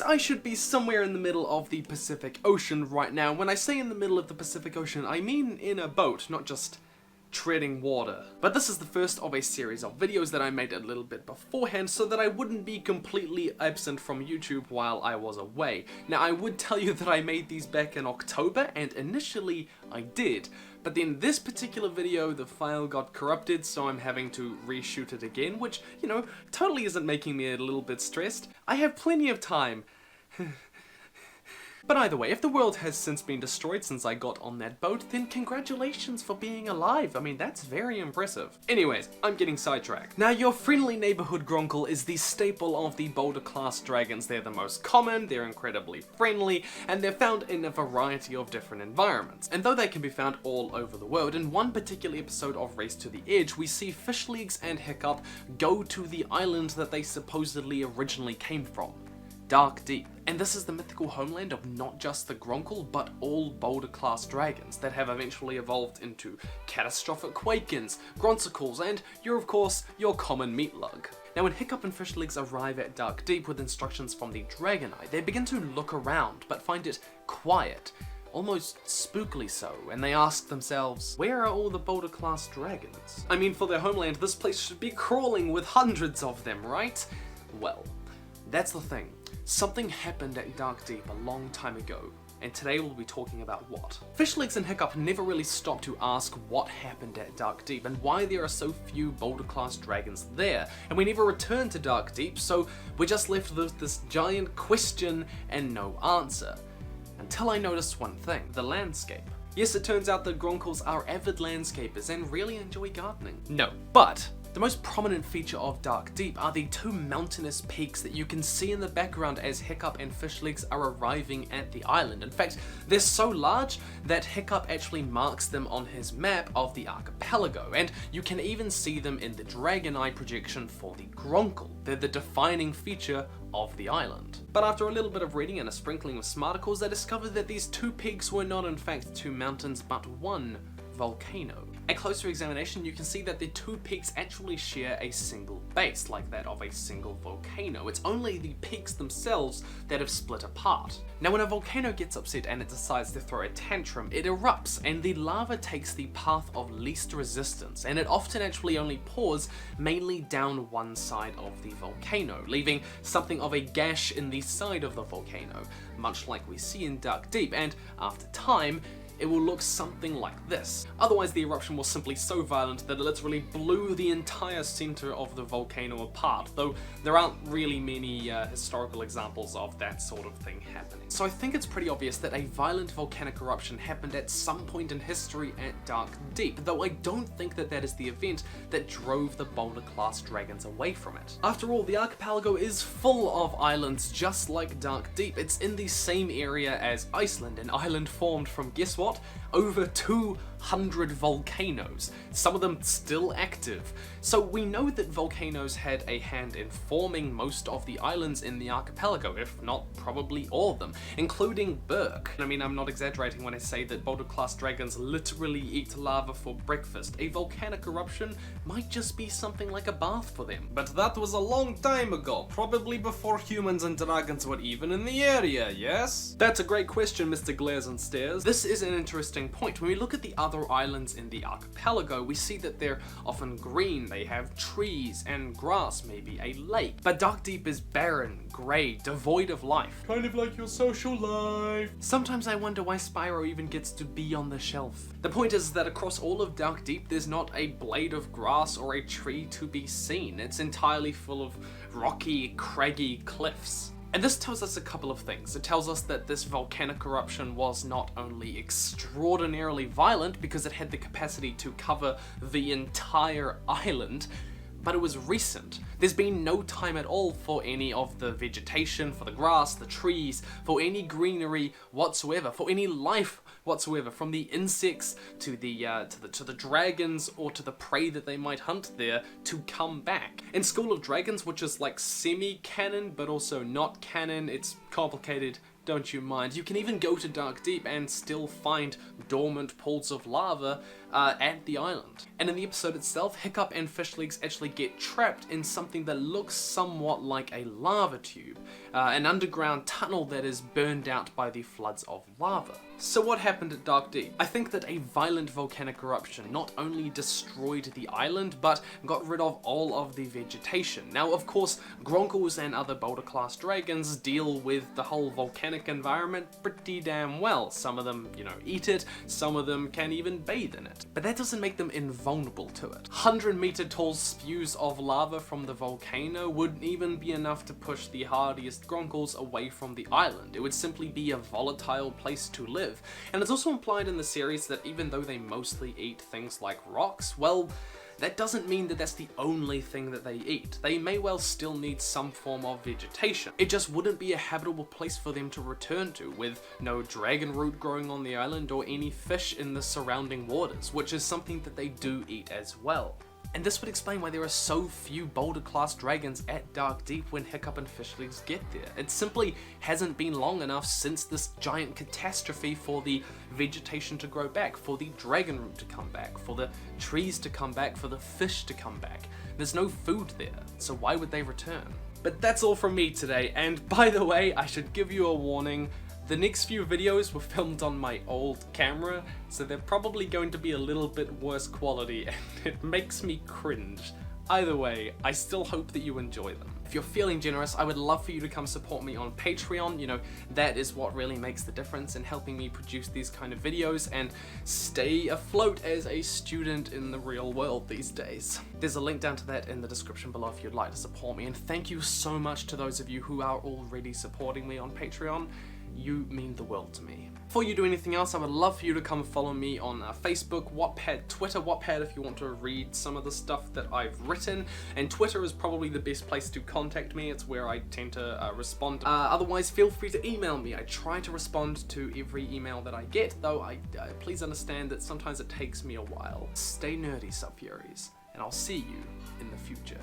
I should be somewhere in the middle of the Pacific Ocean right now. When I say in the middle of the Pacific Ocean, I mean in a boat, not just treading water. But this is the first of a series of videos that I made a little bit beforehand so that I wouldn't be completely absent from YouTube while I was away. Now, I would tell you that I made these back in October, and initially I did. But then this particular video, the file got corrupted, so I'm having to reshoot it again, which, you know, totally isn't making me a little bit stressed. I have plenty of time. But either way, if the world has since been destroyed since I got on that boat, then congratulations for being alive. I mean, that's very impressive. Anyways, I'm getting sidetracked. Now, your friendly neighborhood Gronckle is the staple of the boulder class dragons. They're the most common, they're incredibly friendly, and they're found in a variety of different environments. And though they can be found all over the world, in one particular episode of Race to the Edge, we see Fishlegs and Hiccup go to the island that they supposedly originally came from, Dark Deep. And this is the mythical homeland of not just the Gronckle, but all boulder class dragons that have eventually evolved into catastrophic Quakens, Gronckles, and you're of course your common meatlug. Now, when Hiccup and Fishlegs arrive at Dark Deep with instructions from the Dragon Eye, they begin to look around, but find it quiet, almost spookily so, and they ask themselves, where are all the boulder class dragons? I mean, for their homeland, this place should be crawling with hundreds of them, right? Well, that's the thing. Something happened at Dark Deep a long time ago, and today we'll be talking about what. Fishlegs and Hiccup never really stop to ask what happened at Dark Deep and why there are so few boulder class dragons there, and we never return to Dark Deep, so we're just left with this giant question and no answer. Until I noticed one thing, the landscape. Yes, it turns out that Gronckles are avid landscapers and really enjoy gardening. No, but the most prominent feature of Dark Deep are the two mountainous peaks that you can see in the background as Hiccup and Fishlegs are arriving at the island. In fact, they're so large that Hiccup actually marks them on his map of the archipelago, and you can even see them in the Dragon Eye projection for the Gronckle. They're the defining feature of the island. But after a little bit of reading and a sprinkling of smarticles, I discovered that these two peaks were not in fact two mountains, but one volcano. At closer examination, you can see that the two peaks actually share a single base, like that of a single volcano. It's only the peaks themselves that have split apart. Now, when a volcano gets upset and it decides to throw a tantrum, it erupts, and the lava takes the path of least resistance, and it often actually only pours mainly down one side of the volcano, leaving something of a gash in the side of the volcano, much like we see in Dark Deep, and after time, it will look something like this. Otherwise, the eruption was simply so violent that it literally blew the entire center of the volcano apart, though there aren't really many historical examples of that sort of thing happening. So I think it's pretty obvious that a violent volcanic eruption happened at some point in history at Dark Deep, though I don't think that that is the event that drove the boulder class dragons away from it. After all, the archipelago is full of islands just like Dark Deep. It's in the same area as Iceland, an island formed from, guess what? Over 200 volcanoes, some of them still active. So we know that volcanoes had a hand in forming most of the islands in the archipelago, if not probably all of them, including Berk. I mean, I'm not exaggerating when I say that boulder class dragons literally eat lava for breakfast. A volcanic eruption might just be something like a bath for them. But that was a long time ago, probably before humans and dragons were even in the area, yes? That's a great question, Mr. Glares and Stares. This is an interesting point. When we look at the other islands in the archipelago, we see that they're often green, they have trees and grass, maybe a lake. But Dark Deep is barren, grey, devoid of life. Kind of like your social life. Sometimes I wonder why Spyro even gets to be on the shelf. The point is that across all of Dark Deep, there's not a blade of grass or a tree to be seen. It's entirely full of rocky, craggy cliffs. And this tells us a couple of things. It tells us that this volcanic eruption was not only extraordinarily violent because it had the capacity to cover the entire island, but it was recent. There's been no time at all for any of the vegetation, for the grass, the trees, for any greenery whatsoever, for any life whatsoever, from the insects to the dragons or to the prey that they might hunt there to come back. In School of Dragons, which is like semi-canon but also not canon, it's complicated, don't you mind. You can even go to Dark Deep and still find dormant pools of lava at the island. And in the episode itself, Hiccup and Fishlegs actually get trapped in something that looks somewhat like a lava tube, an underground tunnel that is burned out by the floods of lava. So what happened at Dark Deep? I think that a violent volcanic eruption not only destroyed the island, but got rid of all of the vegetation. Now, of course, Gronckles and other Boulder class dragons deal with the whole volcanic environment pretty damn well. Some of them, eat it, some of them can even bathe in it. But that doesn't make them invulnerable to it. 100-meter tall spews of lava from the volcano wouldn't even be enough to push the hardiest Gronckles away from the island. It would simply be a volatile place to live. And it's also implied in the series that even though they mostly eat things like rocks, well, that doesn't mean that that's the only thing that they eat. They may well still need some form of vegetation. It just wouldn't be a habitable place for them to return to, with no dragon root growing on the island or any fish in the surrounding waters, which is something that they do eat as well. And this would explain why there are so few Boulder class dragons at Dark Deep when Hiccup and Fishlegs get there. It simply hasn't been long enough since this giant catastrophe for the vegetation to grow back, for the dragon root to come back, for the trees to come back, for the fish to come back. There's no food there, so why would they return? But that's all from me today, and by the way, I should give you a warning. The next few videos were filmed on my old camera, so they're probably going to be a little bit worse quality, and it makes me cringe. Either way, I still hope that you enjoy them. If you're feeling generous, I would love for you to come support me on Patreon. That is what really makes the difference in helping me produce these kind of videos and stay afloat as a student in the real world these days. There's a link down to that in the description below if you'd like to support me, and thank you so much to those of you who are already supporting me on Patreon. You mean the world to me. Before you do anything else, I would love for you to come follow me on Facebook, Wattpad, Twitter. Wattpad if you want to read some of the stuff that I've written, and Twitter is probably the best place to contact me. It's where I tend to respond. Otherwise, feel free to email me. I try to respond to every email that I get, though please understand that sometimes it takes me a while. Stay nerdy, Subfuries, and I'll see you in the future.